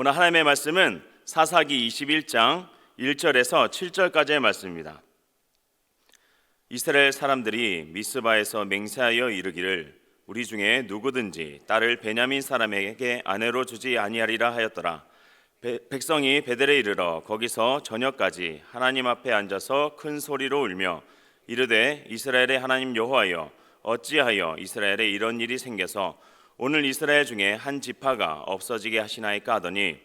오늘 하나님의 말씀은 사사기 21장 1절에서 7절까지의 말씀입니다. 이스라엘 사람들이 미스바에서 맹세하여 이르기를 우리 중에 누구든지 딸을 베냐민 사람에게 아내로 주지 아니하리라 하였더라. 백성이 베델에 이르러 거기서 저녁까지 하나님 앞에 앉아서 큰 소리로 울며 이르되 이스라엘의 하나님 여호와여 어찌하여 이스라엘에 이런 일이 생겨서 오늘 이스라엘 중에 한 지파가 없어지게 하시나이까 하더니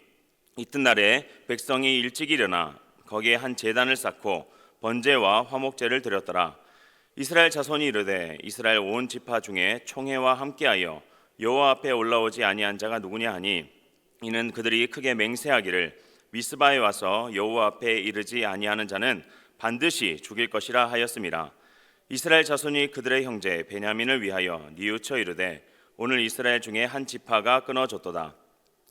이튿날에 백성이 일찍 일어나 거기에 한 제단을 쌓고 번제와 화목제를 드렸더라. 이스라엘 자손이 이르되 이스라엘 온 지파 중에 총회와 함께하여 여호와 앞에 올라오지 아니한 자가 누구냐 하니 이는 그들이 크게 맹세하기를 미스바에 와서 여호와 앞에 이르지 아니하는 자는 반드시 죽일 것이라 하였음이라. 이스라엘 자손이 그들의 형제 베냐민을 위하여 뉘우쳐 이르되 오늘 이스라엘 중에 한 지파가 끊어졌도다.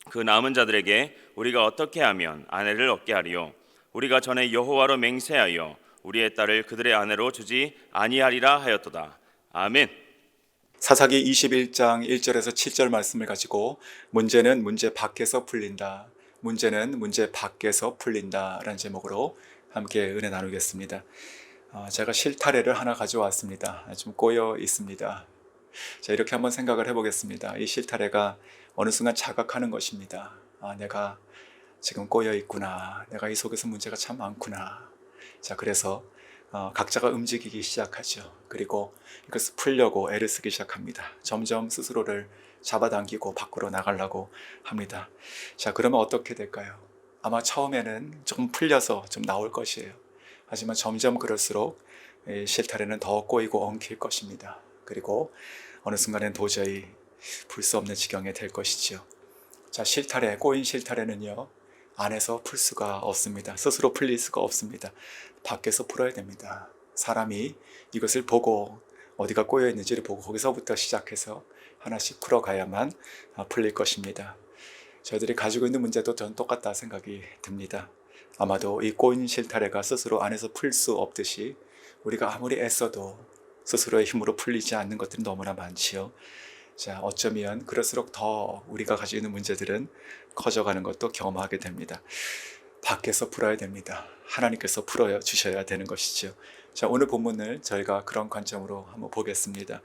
그 남은 자들에게 우리가 어떻게 하면 아내를 얻게 하리요? 우리가 전에 여호와로 맹세하여 우리의 딸을 그들의 아내로 주지 아니하리라 하였도다. 아멘. 사사기 21장 1절에서 7절 말씀을 가지고 문제는 문제 밖에서 풀린다. 문제는 문제 밖에서 풀린다 라는 제목으로 함께 은혜 나누겠습니다. 제가 실타래를 하나 가져왔습니다. 좀 꼬여 있습니다. 자, 이렇게 한번 생각을 해보겠습니다. 이 실타래가 어느 순간 자각하는 것입니다. 내가 지금 꼬여 있구나. 내가 이 속에서 문제가 참 많구나. 자, 그래서 각자가 움직이기 시작하죠. 그리고 이것을 풀려고 애를 쓰기 시작합니다. 점점 스스로를 잡아당기고 밖으로 나가려고 합니다. 자, 그러면 어떻게 될까요? 아마 처음에는 조금 풀려서 좀 나올 것이에요. 하지만 점점 그럴수록 실타래는 더 꼬이고 엉킬 것입니다. 그리고 어느 순간엔 도저히 풀 수 없는 지경에 될 것이지요. 자, 실타래, 꼬인 실타래는요, 안에서 풀 수가 없습니다. 스스로 풀릴 수가 없습니다. 밖에서 풀어야 됩니다. 사람이 이것을 보고 어디가 꼬여 있는지를 보고 거기서부터 시작해서 하나씩 풀어가야만 풀릴 것입니다. 저희들이 가지고 있는 문제도 전 똑같다 생각이 듭니다. 아마도 이 꼬인 실타래가 스스로 안에서 풀 수 없듯이 우리가 아무리 애써도 스스로의 힘으로 풀리지 않는 것들이 너무나 많지요. 자, 어쩌면 그럴수록 더 우리가 가지고 있는 문제들은 커져가는 것도 경험하게 됩니다. 밖에서 풀어야 됩니다. 하나님께서 풀어 주셔야 되는 것이죠. 자, 오늘 본문을 저희가 그런 관점으로 한번 보겠습니다.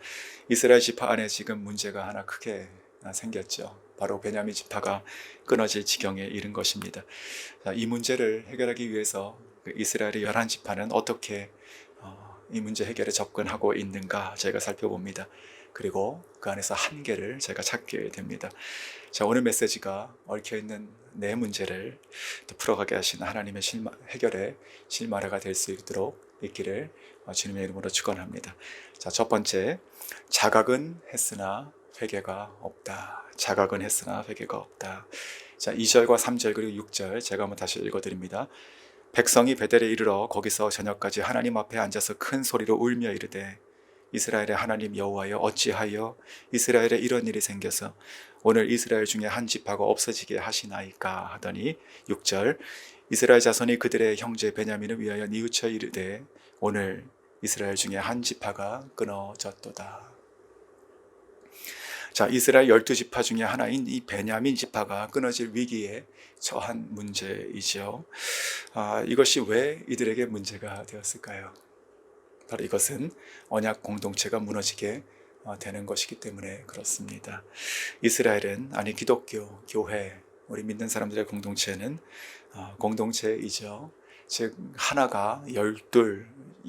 이스라엘 지파 안에 지금 문제가 하나 크게 생겼죠. 바로 베냐민 지파가 끊어질 지경에 이른 것입니다. 자, 이 문제를 해결하기 위해서 이스라엘의 11지파는 어떻게 이 문제 해결에 접근하고 있는가 저희가 살펴봅니다. 그리고 그 안에서 한계를 저희가 찾게 됩니다. 자, 오늘 메시지가 얽혀있는 내 문제를 또 풀어가게 하시는 하나님의 해결의 실마리가 될 수 있기를 주님의 이름으로 축원합니다. 자, 첫 번째, 자각은 했으나 회개가 없다. 자각은 했으나 회개가 없다. 자, 2절과 3절 그리고 6절 제가 한번 다시 읽어드립니다. 백성이 베델에 이르러 거기서 저녁까지 하나님 앞에 앉아서 큰 소리로 울며 이르되 이스라엘의 하나님 여호와여 어찌하여 이스라엘에 이런 일이 생겨서 오늘 이스라엘 중에 한 지파가 없어지게 하시나이까 하더니 6절 이스라엘 자손이 그들의 형제 베냐민을 위하여 뉘우쳐 이르되 오늘 이스라엘 중에 한 지파가 끊어졌도다. 자, 이스라엘 12지파 중에 하나인 이 베냐민 지파가 끊어질 위기에 처한 문제이죠. 이것이 왜 이들에게 문제가 되었을까요? 바로 이것은 언약 공동체가 무너지게 되는 것이기 때문에 그렇습니다. 이스라엘은, 아니 기독교, 교회, 우리 믿는 사람들의 공동체는 공동체이죠. 즉 하나가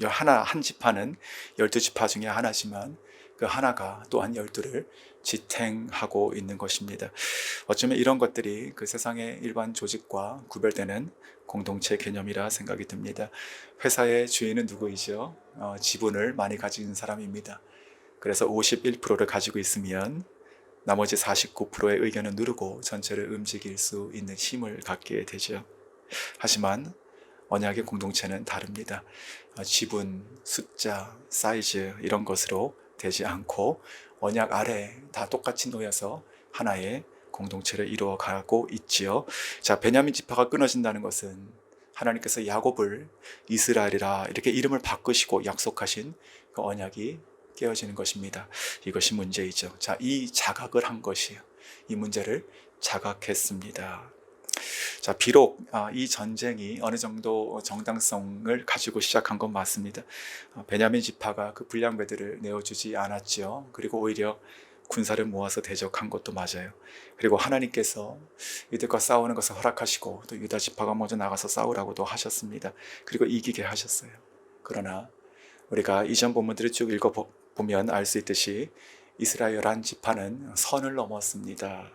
한 지파는 12지파 중에 하나지만 그 하나가 또한 12를 지탱하고 있는 것입니다. 어쩌면 이런 것들이 그 세상의 일반 조직과 구별되는 공동체 개념이라 생각이 듭니다. 회사의 주인은 누구이죠? 지분을 많이 가진 사람입니다. 그래서 51%를 가지고 있으면 나머지 49%의 의견을 누르고 전체를 움직일 수 있는 힘을 갖게 되죠. 하지만 언약의 공동체는 다릅니다. 지분, 숫자, 사이즈 이런 것으로 되지 않고 언약 아래 다 똑같이 놓여서 하나의 공동체를 이루어가고 있지요. 자, 베냐민 지파가 끊어진다는 것은 하나님께서 야곱을 이스라엘이라 이렇게 이름을 바꾸시고 약속하신 그 언약이 깨어지는 것입니다. 이것이 문제이죠. 자, 이 자각을 한 것이에요. 이 문제를 자각했습니다. 자, 비록 이 전쟁이 어느 정도 정당성을 가지고 시작한 건 맞습니다. 베냐민 지파가 그 불량배들을 내어주지 않았죠. 그리고 오히려 군사를 모아서 대적한 것도 맞아요. 그리고 하나님께서 이들과 싸우는 것을 허락하시고 또 유다 지파가 먼저 나가서 싸우라고도 하셨습니다. 그리고 이기게 하셨어요. 그러나 우리가 이전 본문들을 쭉 읽어보면 알 수 있듯이 이스라엘 한 지파는 선을 넘었습니다.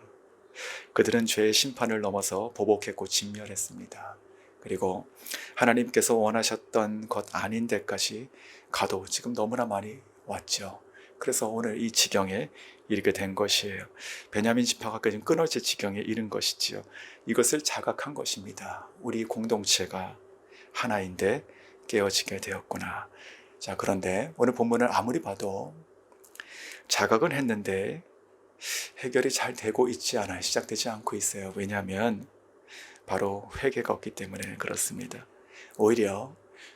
그들은 죄의 심판을 넘어서 보복했고 진멸했습니다. 그리고 하나님께서 원하셨던 것 아닌 데까지 가도 지금 너무나 많이 왔죠. 그래서 오늘 이 지경에 이르게 된 것이에요. 베냐민 지파가 끊어질 지경에 이른 것이지요. 이것을 자각한 것입니다. 우리 공동체가 하나인데 깨어지게 되었구나. 자, 그런데 오늘 본문을 아무리 봐도 자각은 했는데 해결이 잘 되고 있지 않아요. 시작되지 않고 있어요. 왜냐하면 바로 회개가 없기 때문에 그렇습니다. 오히려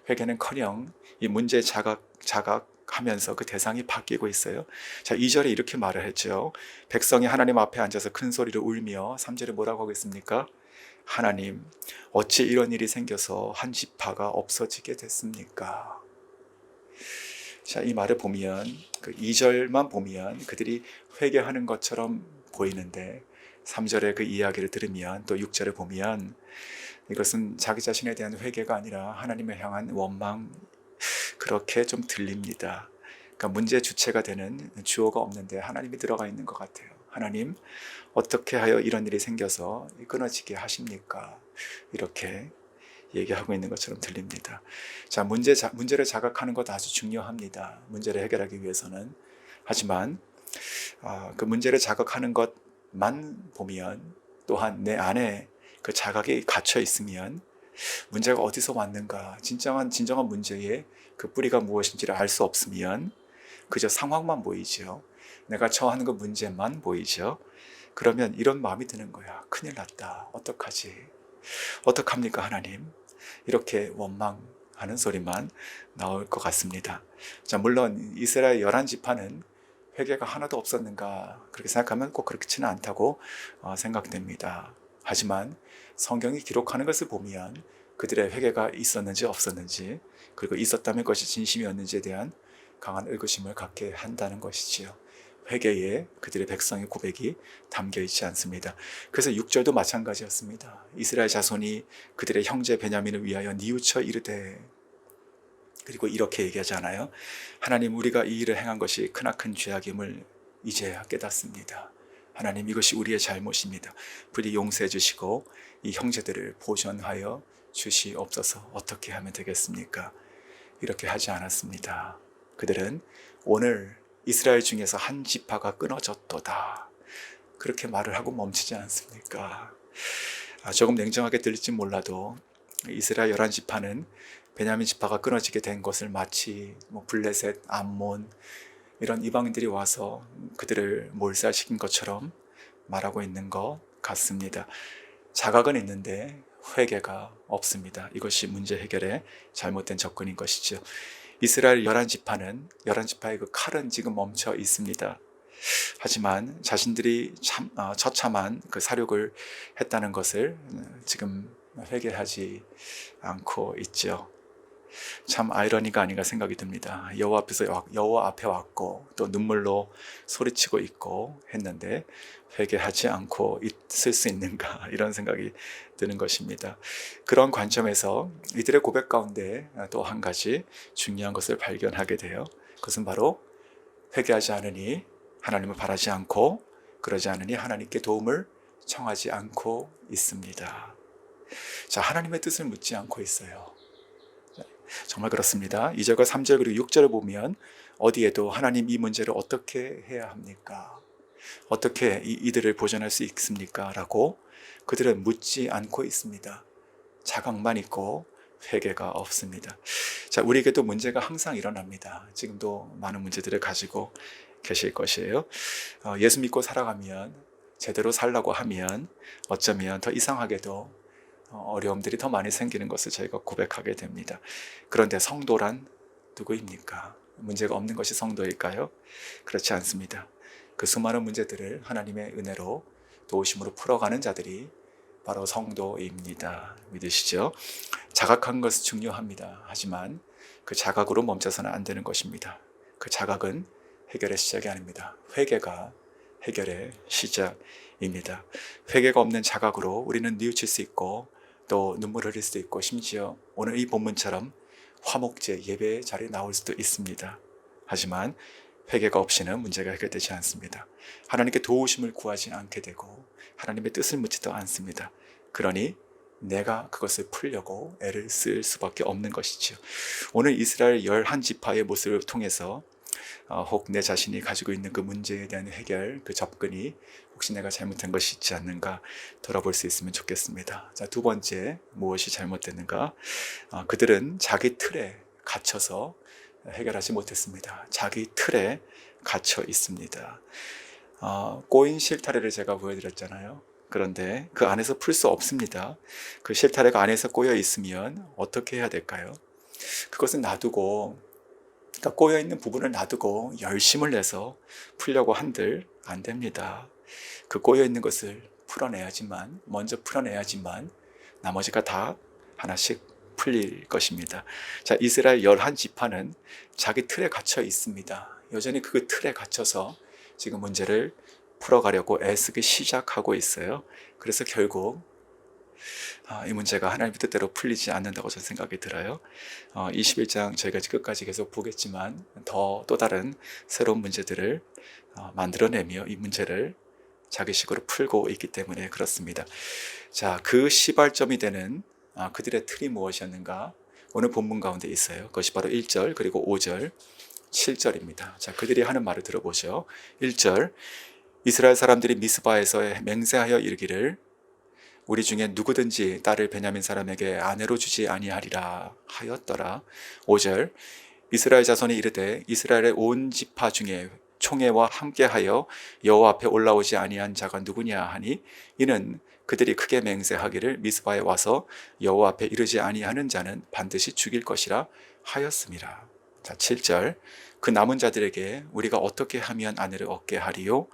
회개는커녕 이 문제 자각하면서 그 대상이 바뀌고 있어요. 자, 2절에 이렇게 말을 했죠. 백성이 하나님 앞에 앉아서 큰 소리로 울며 3절에 뭐라고 하겠습니까? 하나님, 어찌 이런 일이 생겨서 한 지파가 없어지게 됐습니까? 자, 이 말을 보면 그 2절만 보면 그들이 회개하는 것처럼 보이는데 3절의 그 이야기를 들으면 또 6절에 보면 이것은 자기 자신에 대한 회개가 아니라 하나님을 향한 원망, 그렇게 좀 들립니다. 그러니까 문제 주체가 되는 주어가 없는데 하나님이 들어가 있는 것 같아요. 하나님, 어떻게 하여 이런 일이 생겨서 끊어지게 하십니까? 이렇게 얘기하고 있는 것처럼 들립니다. 자, 문제를 자각하는 것 아주 중요합니다. 문제를 해결하기 위해서는. 하지만 그 문제를 자각하는 것만 보면, 또한 내 안에 그 자각이 갇혀 있으면 문제가 어디서 왔는가, 진정한 문제의 그 뿌리가 무엇인지를 알 수 없으면 그저 상황만 보이죠. 내가 처하는 그 문제만 보이죠. 그러면 이런 마음이 드는 거야. 큰일 났다. 어떡하지? 어떡합니까, 하나님? 이렇게 원망하는 소리만 나올 것 같습니다. 자, 물론 이스라엘 11지파는 회개가 하나도 없었는가, 그렇게 생각하면 꼭 그렇지는 않다고 생각됩니다. 하지만 성경이 기록하는 것을 보면 그들의 회개가 있었는지 없었는지, 그리고 있었다면 그것이 진심이었는지에 대한 강한 의구심을 갖게 한다는 것이지요. 회개에 그들의 백성의 고백이 담겨 있지 않습니다. 그래서 6절도 마찬가지였습니다. 이스라엘 자손이 그들의 형제 베냐민을 위하여 뉘우쳐 이르되, 그리고 이렇게 얘기하잖아요. 하나님, 우리가 이 일을 행한 것이 크나큰 죄악임을 이제야 깨닫습니다. 하나님, 이것이 우리의 잘못입니다. 부디 용서해 주시고 이 형제들을 보전하여 주시옵소서. 어떻게 하면 되겠습니까? 이렇게 하지 않았습니다. 그들은 오늘 이스라엘 중에서 한 지파가 끊어졌도다, 그렇게 말을 하고 멈추지 않습니까? 조금 냉정하게 들릴지 몰라도 이스라엘 11지파는 베냐민 지파가 끊어지게 된 것을 마치 블레셋, 암몬 이런 이방인들이 와서 그들을 몰살시킨 것처럼 말하고 있는 것 같습니다. 자각은 있는데 회개가 없습니다. 이것이 문제 해결의 잘못된 접근인 것이죠. 이스라엘 11지파의 그 칼은 지금 멈춰 있습니다. 하지만 자신들이 처참한 그 사륙을 했다는 것을 지금 회개하지 않고 있죠. 참 아이러니가 아닌가 생각이 듭니다. 여호와 앞에 왔고 또 눈물로 소리치고 있고 했는데 회개하지 않고 있을 수 있는가, 이런 생각이 드는 것입니다. 그런 관점에서 이들의 고백 가운데 또 한 가지 중요한 것을 발견하게 돼요. 그것은 바로 회개하지 않으니 하나님을 바라지 않고, 그러지 않으니 하나님께 도움을 청하지 않고 있습니다. 자, 하나님의 뜻을 묻지 않고 있어요. 정말 그렇습니다. 2절과 3절 그리고 6절을 보면 어디에도 하나님, 이 문제를 어떻게 해야 합니까? 어떻게 이들을 보존할 수 있습니까? 라고 그들은 묻지 않고 있습니다. 자각만 있고 회개가 없습니다. 자, 우리에게도 문제가 항상 일어납니다. 지금도 많은 문제들을 가지고 계실 것이에요. 예수 믿고 살아가면, 제대로 살라고 하면 어쩌면 더 이상하게도 어려움들이 더 많이 생기는 것을 저희가 고백하게 됩니다. 그런데 성도란 누구입니까? 문제가 없는 것이 성도일까요? 그렇지 않습니다. 그 수많은 문제들을 하나님의 은혜로 도우심으로 풀어가는 자들이 바로 성도입니다. 믿으시죠? 자각한 것은 중요합니다. 하지만 그 자각으로 멈춰서는 안 되는 것입니다. 그 자각은 해결의 시작이 아닙니다. 회개가 해결의 시작입니다. 회개가 없는 자각으로 우리는 뉘우칠 수 있고 또 눈물 흘릴 수도 있고 심지어 오늘 이 본문처럼 화목제 예배 자리에 나올 수도 있습니다. 하지만 회개가 없이는 문제가 해결되지 않습니다. 하나님께 도우심을 구하지 않게 되고 하나님의 뜻을 묻지도 않습니다. 그러니 내가 그것을 풀려고 애를 쓸 수밖에 없는 것이죠. 오늘 이스라엘 11지파의 모습을 통해서 혹 내 자신이 가지고 있는 그 문제에 대한 해결, 그 접근이 혹시 내가 잘못한 것이 있지 않는가 돌아볼 수 있으면 좋겠습니다. 자, 두 번째, 무엇이 잘못됐는가? 그들은 자기 틀에 갇혀서 해결하지 못했습니다. 자기 틀에 갇혀 있습니다. 꼬인 실타래를 제가 보여드렸잖아요. 그런데 그 안에서 풀 수 없습니다. 그 실타래가 안에서 꼬여 있으면 어떻게 해야 될까요? 그것은 놔두고, 그러니까 꼬여 있는 부분을 놔두고 열심을 내서 풀려고 한들 안 됩니다. 그 꼬여 있는 것을 먼저 풀어내야지만 나머지가 다 하나씩 풀릴 것입니다. 자, 이스라엘 11지파는 자기 틀에 갇혀 있습니다. 여전히 그 틀에 갇혀서 지금 문제를 풀어가려고 애쓰기 시작하고 있어요. 그래서 결국 이 문제가 하나님의 뜻대로 풀리지 않는다고 저는 생각이 들어요. 21장 저희가 끝까지 계속 보겠지만 또 다른 새로운 문제들을 만들어내며 이 문제를 자기식으로 풀고 있기 때문에 그렇습니다. 자, 그 시발점이 되는 그들의 틀이 무엇이었는가? 오늘 본문 가운데 있어요. 그것이 바로 1절 그리고 5절 7절입니다. 자, 그들이 하는 말을 들어보죠. 1절 이스라엘 사람들이 미스바에서 맹세하여 이르기를 우리 중에 누구든지 딸을 베냐민 사람에게 아내로 주지 아니하리라 하였더라. 5절 이스라엘 자손이 이르되 이스라엘의 온 지파 중에 총회와 함께하여 여호와 앞에 올라오지 아니한 자가 누구냐 하니 이는 그들이 크게 맹세하기를 미스바에 와서 여호와 앞에 이르지 아니하는 자는 반드시 죽일 것이라 하였습니다. 자, 7절 그 남은 자들에게 우리가 어떻게 하면 아내를 얻게 하리요?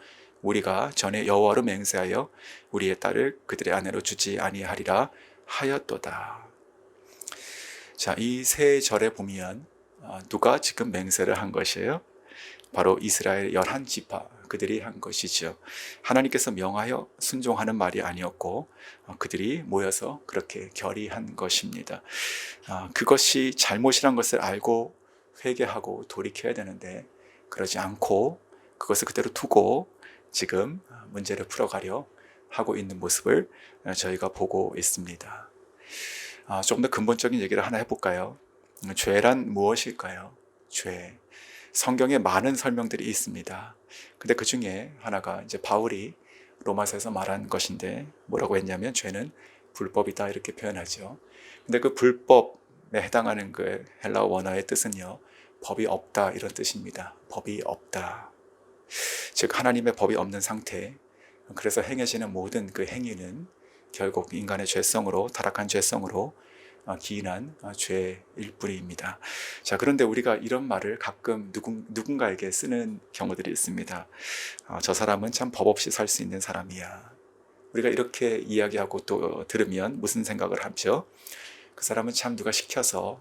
우리가 전에 여호와로 맹세하여 우리의 딸을 그들의 아내로 주지 아니하리라 하였도다. 자, 이 세 절에 보면 누가 지금 맹세를 한 것이에요? 바로 이스라엘 11지파 그들이 한 것이죠. 하나님께서 명하여 순종하는 말이 아니었고 그들이 모여서 그렇게 결의한 것입니다. 그것이 잘못이란 것을 알고 회개하고 돌이켜야 되는데 그러지 않고 그것을 그대로 두고 지금 문제를 풀어가려 하고 있는 모습을 저희가 보고 있습니다. 조금 더 근본적인 얘기를 하나 해볼까요? 죄란 무엇일까요? 죄. 성경에 많은 설명들이 있습니다. 근데 그 중에 하나가 이제 바울이 로마서에서 말한 것인데 뭐라고 했냐면 죄는 불법이다 이렇게 표현하죠. 근데 그 불법에 해당하는 그 헬라어 원어의 뜻은요, 법이 없다 이런 뜻입니다. 법이 없다. 즉 하나님의 법이 없는 상태. 그래서 행해지는 모든 그 행위는 결국 인간의 죄성으로 타락한 죄성으로 기인한 죄일 뿐입니다. 자, 그런데 우리가 이런 말을 가끔 누군가에게 쓰는 경우들이 있습니다. 저 사람은 참 법 없이 살 수 있는 사람이야. 우리가 이렇게 이야기하고 또 들으면 무슨 생각을 하죠? 그 사람은 참 누가 시켜서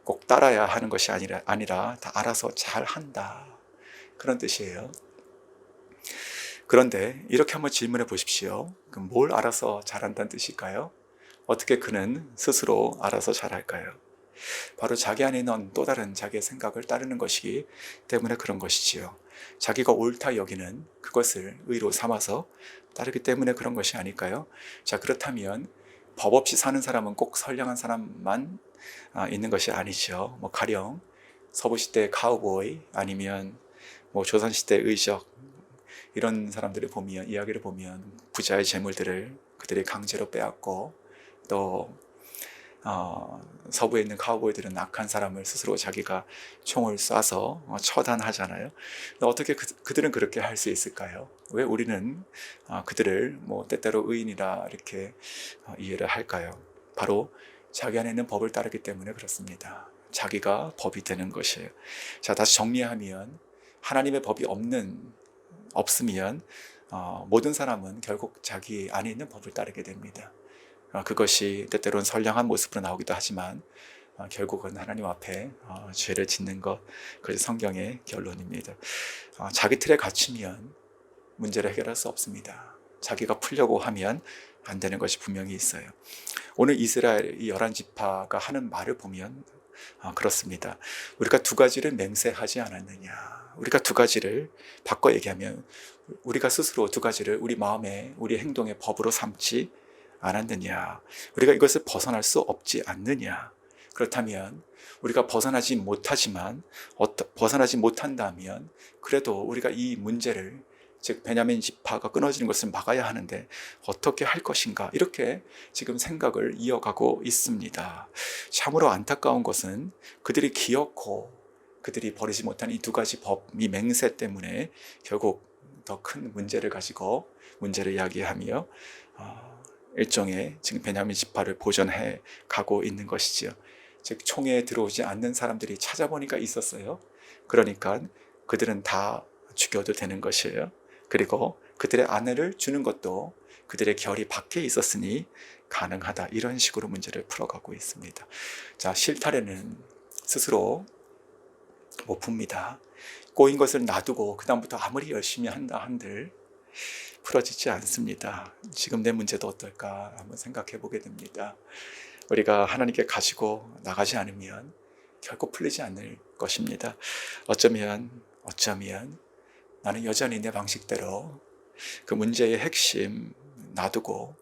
꼭 따라야 하는 것이 아니라 다 알아서 잘 한다. 그런 뜻이에요. 그런데 이렇게 한번 질문해 보십시오. 그럼 뭘 알아서 잘한다는 뜻일까요? 어떻게 그는 스스로 알아서 잘할까요? 바로 자기 안에 있는 또 다른 자기의 생각을 따르는 것이기 때문에 그런 것이지요. 자기가 옳다 여기는 그것을 의로 삼아서 따르기 때문에 그런 것이 아닐까요? 자, 그렇다면 법 없이 사는 사람은 꼭 선량한 사람만 있는 것이 아니죠. 가령 서부시대 카우보이 아니면 조선시대 의적 이런 사람들을 보면 이야기를 보면 부자의 재물들을 그들이 강제로 빼앗고 또 서부에 있는 카우보이들은 악한 사람을 스스로 자기가 총을 쏴서 처단하잖아요. 어떻게 그들은 그렇게 할 수 있을까요? 왜 우리는 그들을 때때로 의인이라 이렇게 이해를 할까요? 바로 자기 안에 있는 법을 따르기 때문에 그렇습니다. 자기가 법이 되는 것이에요. 자, 다시 정리하면 하나님의 법이 없으면 모든 사람은 결국 자기 안에 있는 법을 따르게 됩니다. 그것이 때때로는 선량한 모습으로 나오기도 하지만 결국은 하나님 앞에 죄를 짓는 것, 그것이 성경의 결론입니다. 자기 틀에 갇히면 문제를 해결할 수 없습니다. 자기가 풀려고 하면 안 되는 것이 분명히 있어요. 오늘 이스라엘 이 11지파가 하는 말을 보면 그렇습니다. 우리가 두 가지를 맹세하지 않았느냐. 우리가 두 가지를 바꿔 얘기하면 우리가 스스로 두 가지를 우리 마음에 우리 행동의 법으로 삼지 않았느냐. 우리가 이것을 벗어날 수 없지 않느냐. 그렇다면 우리가 벗어나지 못한다면 그래도 우리가 이 문제를, 즉 베냐민 지파가 끊어지는 것을 막아야 하는데 어떻게 할 것인가, 이렇게 지금 생각을 이어가고 있습니다. 참으로 안타까운 것은 그들이 기어코 그들이 버리지 못한 이 두 가지 법, 이 맹세 때문에 결국 더 큰 문제를 가지고 문제를 이야기하며 일종의 지금 베냐민 지파를 보존해 가고 있는 것이지요. 즉 총에 들어오지 않는 사람들이 찾아보니까 있었어요. 그러니까 그들은 다 죽여도 되는 것이에요. 그리고 그들의 아내를 주는 것도 그들의 결이 밖에 있었으니 가능하다. 이런 식으로 문제를 풀어가고 있습니다. 자, 실타래는 스스로 못 풉니다. 꼬인 것을 놔두고 그 다음부터 아무리 열심히 한다 한들 풀어지지 않습니다. 지금 내 문제도 어떨까 한번 생각해 보게 됩니다. 우리가 하나님께 가지고 나가지 않으면 결코 풀리지 않을 것입니다. 어쩌면 나는 여전히 내 방식대로 그 문제의 핵심 놔두고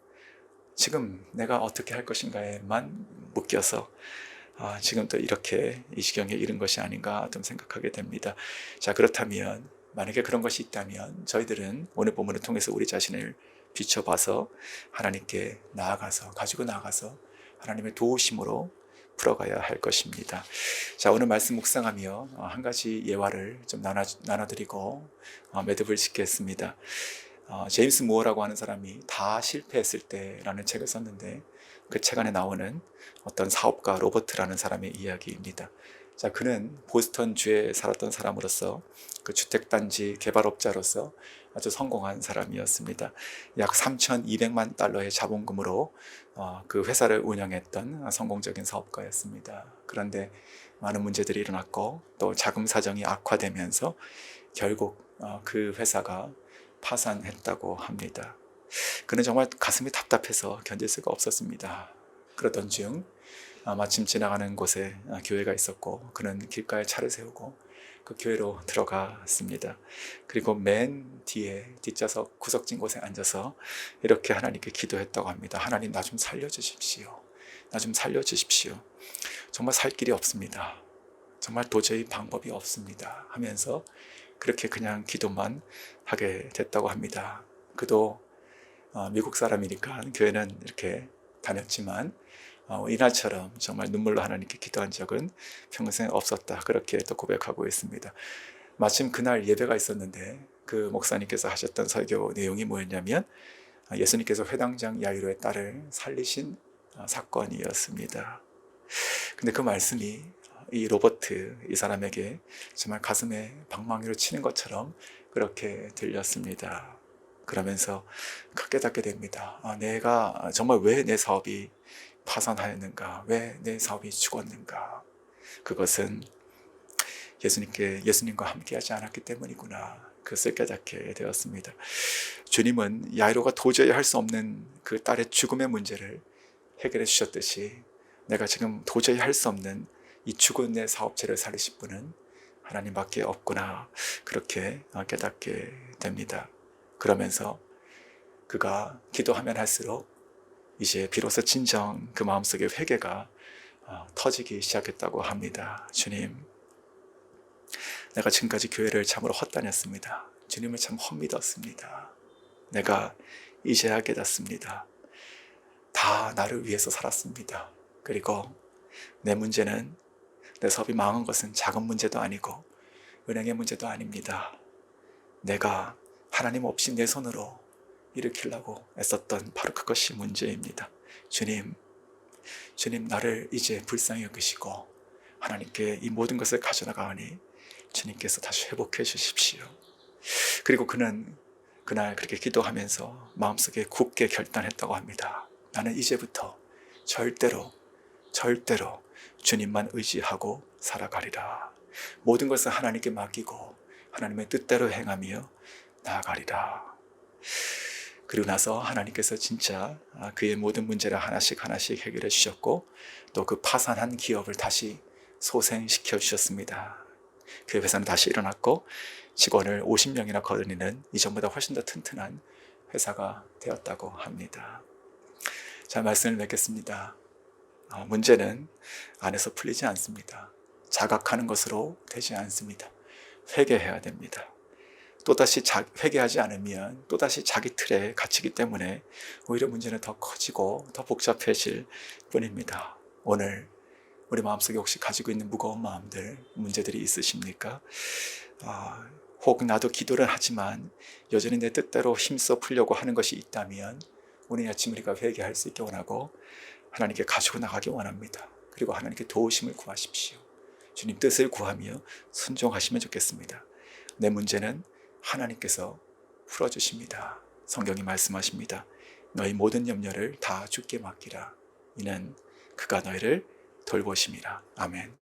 지금 내가 어떻게 할 것인가에만 묶여서 지금 또 이렇게 이 지경에 이른 것이 아닌가 좀 생각하게 됩니다. 자, 그렇다면 만약에 그런 것이 있다면 저희들은 오늘 본문을 통해서 우리 자신을 비춰봐서 하나님께 가지고 나아가서 하나님의 도우심으로 풀어가야 할 것입니다. 자, 오늘 말씀 묵상하며 한 가지 예화를 좀 나눠드리고 매듭을 짓겠습니다. 제임스 무어라고 하는 사람이 다 실패했을 때라는 책을 썼는데 그 책 안에 나오는 어떤 사업가 로버트라는 사람의 이야기입니다. 자, 그는 보스턴 주에 살았던 사람으로서 그 주택단지 개발업자로서 아주 성공한 사람이었습니다. 약 3,200만 달러의 자본금으로 그 회사를 운영했던 성공적인 사업가였습니다. 그런데 많은 문제들이 일어났고 또 자금 사정이 악화되면서 결국 그 회사가 파산했다고 합니다. 그는 정말 가슴이 답답해서 견딜 수가 없었습니다. 그러던 중 마침 지나가는 곳에 교회가 있었고 그는 길가에 차를 세우고 그 교회로 들어갔습니다. 그리고 맨 뒤에 뒷좌석 구석진 곳에 앉아서 이렇게 하나님께 기도했다고 합니다. 하나님, 나 좀 살려주십시오. 나 좀 살려주십시오. 정말 살 길이 없습니다. 정말 도저히 방법이 없습니다. 하면서 그렇게 그냥 기도만 하게 됐다고 합니다. 그도 미국 사람이니까 교회는 이렇게 다녔지만 이날처럼 정말 눈물로 하나님께 기도한 적은 평생 없었다. 그렇게 또 고백하고 있습니다. 마침 그날 예배가 있었는데 그 목사님께서 하셨던 설교 내용이 뭐였냐면 예수님께서 회당장 야이로의 딸을 살리신 사건이었습니다. 근데 그 말씀이 이 로버트, 이 사람에게 정말 가슴에 방망이로 치는 것처럼 그렇게 들렸습니다. 그러면서 깨닫게 됩니다. 내가 정말 왜 내 사업이 파산하였는가? 왜 내 사업이 죽었는가? 그것은 예수님과 함께하지 않았기 때문이구나. 그것을 깨닫게 되었습니다. 주님은 야이로가 도저히 할 수 없는 그 딸의 죽음의 문제를 해결해 주셨듯이 내가 지금 도저히 할 수 없는 이 죽은 내 사업체를 살리실 분은 하나님밖에 없구나. 그렇게 깨닫게 됩니다. 그러면서 그가 기도하면 할수록 이제 비로소 진정 그 마음속의 회개가 터지기 시작했다고 합니다. 주님, 내가 지금까지 교회를 참으로 헛다녔습니다. 주님을 참 헛믿었습니다. 내가 이제야 깨닫습니다. 다 나를 위해서 살았습니다. 그리고 내 문제는, 내 사업이 망한 것은 작은 문제도 아니고 은행의 문제도 아닙니다. 내가 하나님 없이 내 손으로 일으키려고 애썼던 바로 그것이 문제입니다. 주님 나를 이제 불쌍히 여기시고 하나님께 이 모든 것을 가져나가니 주님께서 다시 회복해 주십시오. 그리고 그는 그날 그렇게 기도하면서 마음속에 굳게 결단했다고 합니다. 나는 이제부터 절대로 주님만 의지하고 살아가리라. 모든 것을 하나님께 맡기고 하나님의 뜻대로 행하며 나아가리라. 그리고 나서 하나님께서 진짜 그의 모든 문제를 하나씩 해결해 주셨고, 또 그 파산한 기업을 다시 소생시켜 주셨습니다. 그 회사는 다시 일어났고 직원을 50명이나 거느리는 이전보다 훨씬 더 튼튼한 회사가 되었다고 합니다. 자, 말씀을 맺겠습니다. 문제는 안에서 풀리지 않습니다. 자각하는 것으로 되지 않습니다. 회개해야 됩니다. 또다시 회개하지 않으면 또다시 자기 틀에 갇히기 때문에 오히려 문제는 더 커지고 더 복잡해질 뿐입니다. 오늘 우리 마음속에 혹시 가지고 있는 무거운 마음들, 문제들이 있으십니까? 혹 나도 기도를 하지만 여전히 내 뜻대로 힘써 풀려고 하는 것이 있다면 오늘 아침 우리가 회개할 수 있게 원하고 하나님께 가지고 나가기 원합니다. 그리고 하나님께 도우심을 구하십시오. 주님 뜻을 구하며 순종하시면 좋겠습니다. 내 문제는 하나님께서 풀어주십니다. 성경이 말씀하십니다. 너희 모든 염려를 다 주께 맡기라. 이는 그가 너희를 돌보심이라. 아멘.